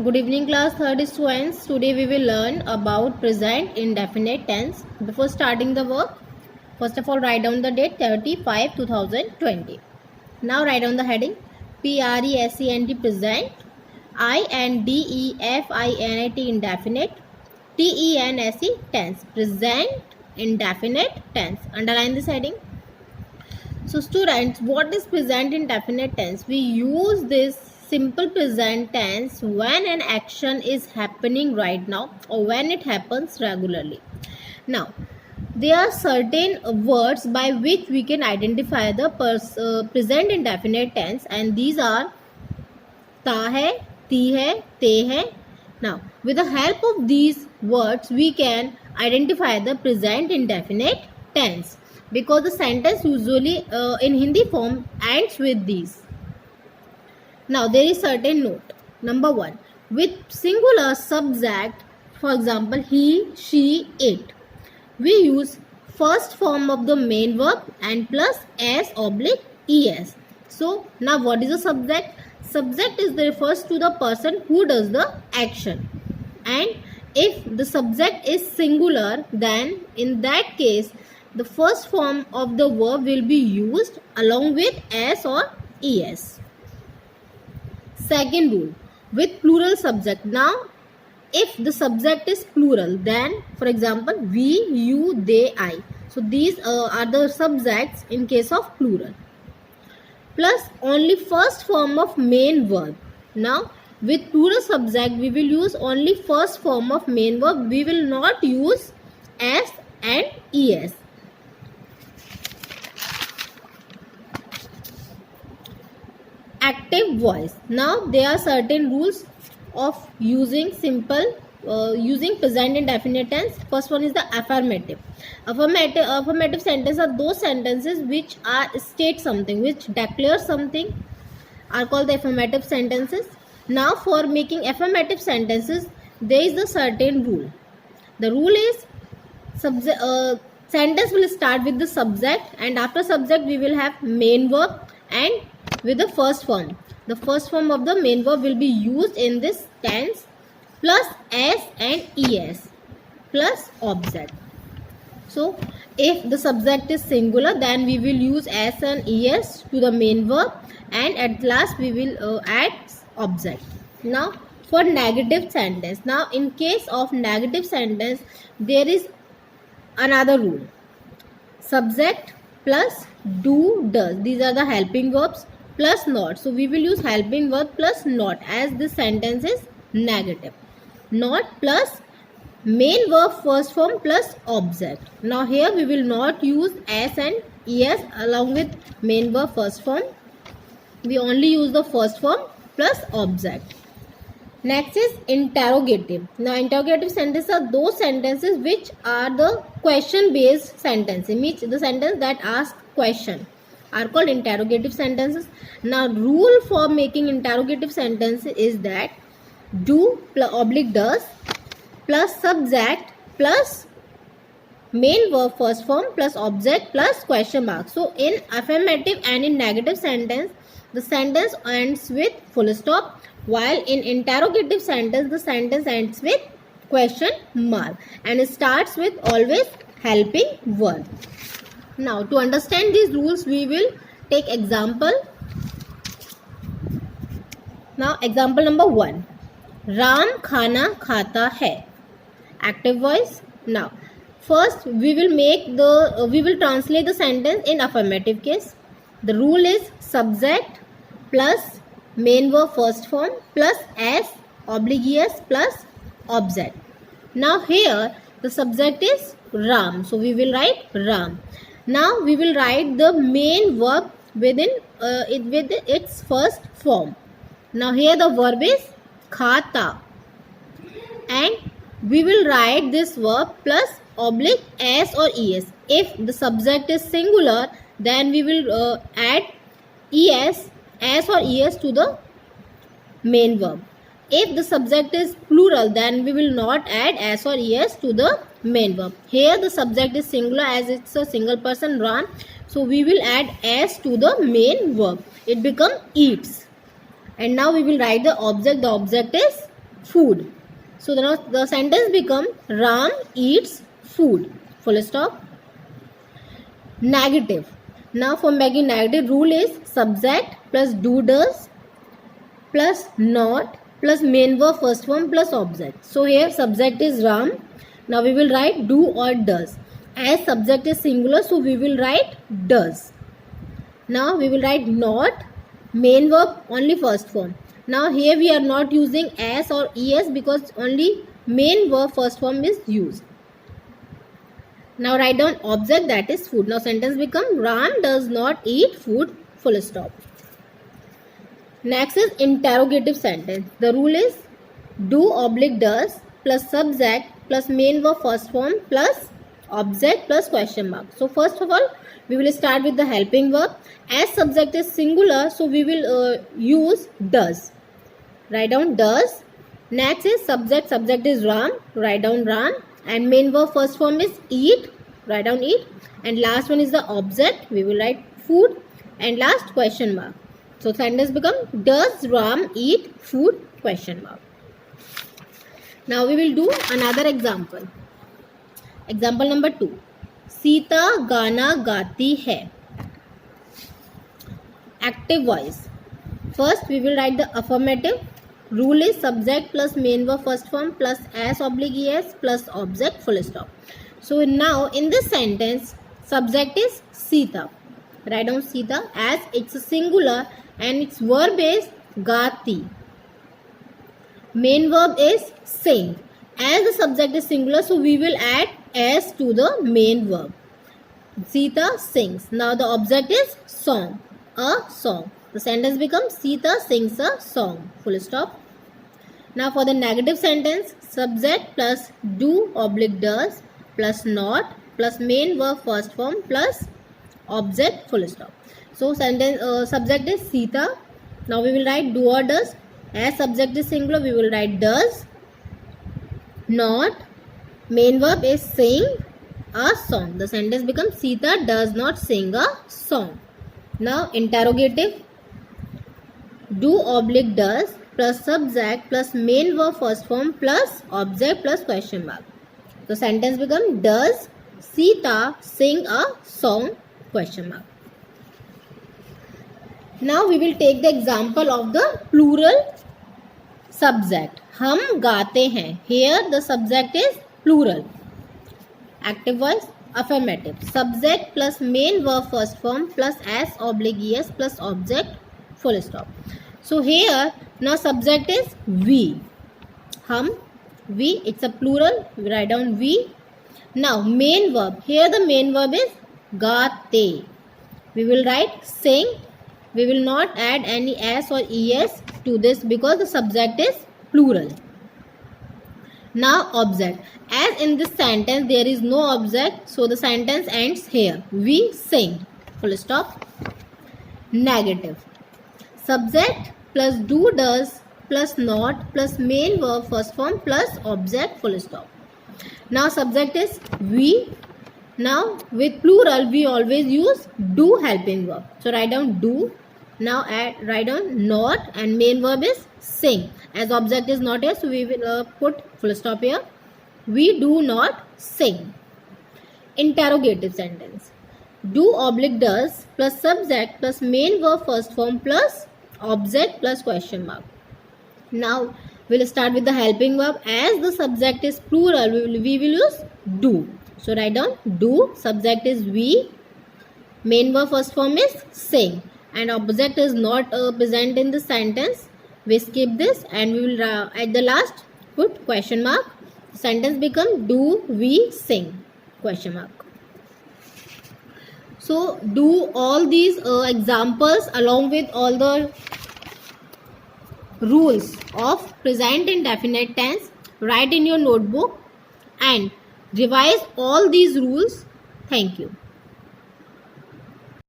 Good evening class 3rd students. Today we will learn about present indefinite tense. Before starting the work, first of all write down the date 30/5/2020. Now write down the heading present present, indefinite indefinite, tense present indefinite tense. Underline this heading. So students, what is present indefinite tense? We use this simple present tense when an action is happening right now or when it happens regularly. Now, there are certain words by which we can identify the present indefinite tense, and these are ta hai, ti hai, te hai. Now, with the help of these words, we can identify the present indefinite tense, because the sentence usually in Hindi form ends with these. Now there is certain note. Number 1, with singular subject, for example he, she, it, we use first form of the main verb and plus s/es. So now what is the subject? Subject refers to the person who does the action, and if the subject is singular, then in that case the first form of the verb will be used along with s or es. Second rule, with plural subject. Now if the subject is plural, then for example we, you, they, I, so these are the subjects in case of plural, plus only first form of main verb. Now with plural subject we will use only first form of main verb, we will not use s and es. Active voice. Now there are certain rules of using using present indefinite tense. First one is the affirmative. Affirmative sentences are those sentences which are state something, which declare something, are called the affirmative sentences. Now for making affirmative sentences, there is a certain rule. The rule is sentence will start with the subject, and after subject we will have main verb, and with the first form, the first form of the main verb will be used in this tense plus s and es plus object. So if the subject is singular, then we will use s and es to the main verb, and at last we will add object. Now for negative sentence. Now in case of negative sentence, there is another rule. Subject plus do, does, these are the helping verbs, plus not. So we will use helping verb plus not as this sentence is negative. Not plus main verb first form plus object. Now here we will not use s and es along with main verb first form. We only use the first form plus object. Next is interrogative. Now interrogative sentences are those sentences which are the question based sentences, means the sentence that ask question, are called interrogative sentences. Now rule for making interrogative sentences is that do oblique does plus subject plus main verb first form plus object plus question mark. So in affirmative and in negative sentence, the sentence ends with full stop, while in interrogative sentence the sentence ends with question mark and it starts with always helping verb. Now to understand these rules we will take example. Now example number 1, Ram khana khata hai. Active voice. Now first we will translate the sentence in affirmative case. The rule is subject plus main verb first form plus s/es plus object. Now here the subject is Ram, so we will write Ram. Now we will write the main verb with its first form. Now here the verb is khata, and we will write this verb plus oblique s or es. If the subject is singular, then we will add s or es to the main verb. If the subject is plural, then we will not add s or es to the main verb. Here the subject is singular as it's a single person Ram, so we will add s to the main verb. It becomes eats. And now we will write the object. The object is food. So now the sentence become Ram eats food. Full stop. Negative. Now for making negative, rule is subject plus do does plus not plus main verb first form plus object. So here subject is Ram. Now we will write do or does. As subject is singular, so we will write does. Now we will write not, main verb only first form. Now here we are not using as or es because only main verb first form is used. Now write down object, that is food. Now sentence become Ram does not eat food. Full stop. Next is interrogative sentence. The rule is do oblique does plus subject plus main verb first form plus object plus question mark. So first of all, we will start with the helping verb. As subject is singular, so we will use does. Write down does. Next is subject. Subject is Ram. Write down Ram. And main verb first form is eat. Write down eat. And last one is the object. We will write food. And last question mark. So sentence become does Ram eat food? Question mark. Now we will do another example. Example number 2. Sita गाना गाती है. Active voice. First we will write the affirmative. Rule is subject plus main verb first form plus as oblique es plus object full stop. So now in this sentence, subject is Sita. Write down Sita as it's a singular and its verb is gati. Main verb is sing. As the subject is singular, so we will add s to the main verb. Sita sings. Now the object is song. A song. The sentence becomes Sita sings a song. Full stop. Now for the negative sentence, subject plus do oblique does plus not plus main verb first form plus object full stop. So sentence subject is Sita. Now we will write do or does. As subject is singular, we will write does. Not. Main verb is sing a song. The sentence becomes Sita does not sing a song. Now interrogative. Do oblique does plus subject plus main verb first form plus object plus question mark. The sentence becomes does Sita sing a song? Question mark. Now we will take the example of the plural subject. हम गाते हैं. Here the subject is plural. Active voice affirmative. Subject plus main verb first form plus as oblique es plus object full stop. So here now subject is we. हम, we, it's a plural. We write down we. Now main verb. Here the main verb is gaate. We will write sing. We will not add any s or es to this because the subject is plural. Now object. As in this sentence there is no object, so the sentence ends here. We sing. Full stop. Negative. Subject plus do does plus not plus main verb first form plus object full stop. Now subject is we. Now with plural we always use do helping verb. So write down do. Now write down not and main verb is sing. As object is not here, so we will put full stop here. We do not sing. Interrogative sentence. Do oblique does plus subject plus main verb first form plus object plus question mark. Now we will start with the helping verb. As the subject is plural, we will use do. So write down do. Subject is we. Main verb first form is sing. And object is not present in the sentence. We skip this and we will at the last put question mark. Sentence become do we sing? Question mark. So do all these examples along with all the rules of present indefinite tense. Write in your notebook and revise all these rules. Thank you.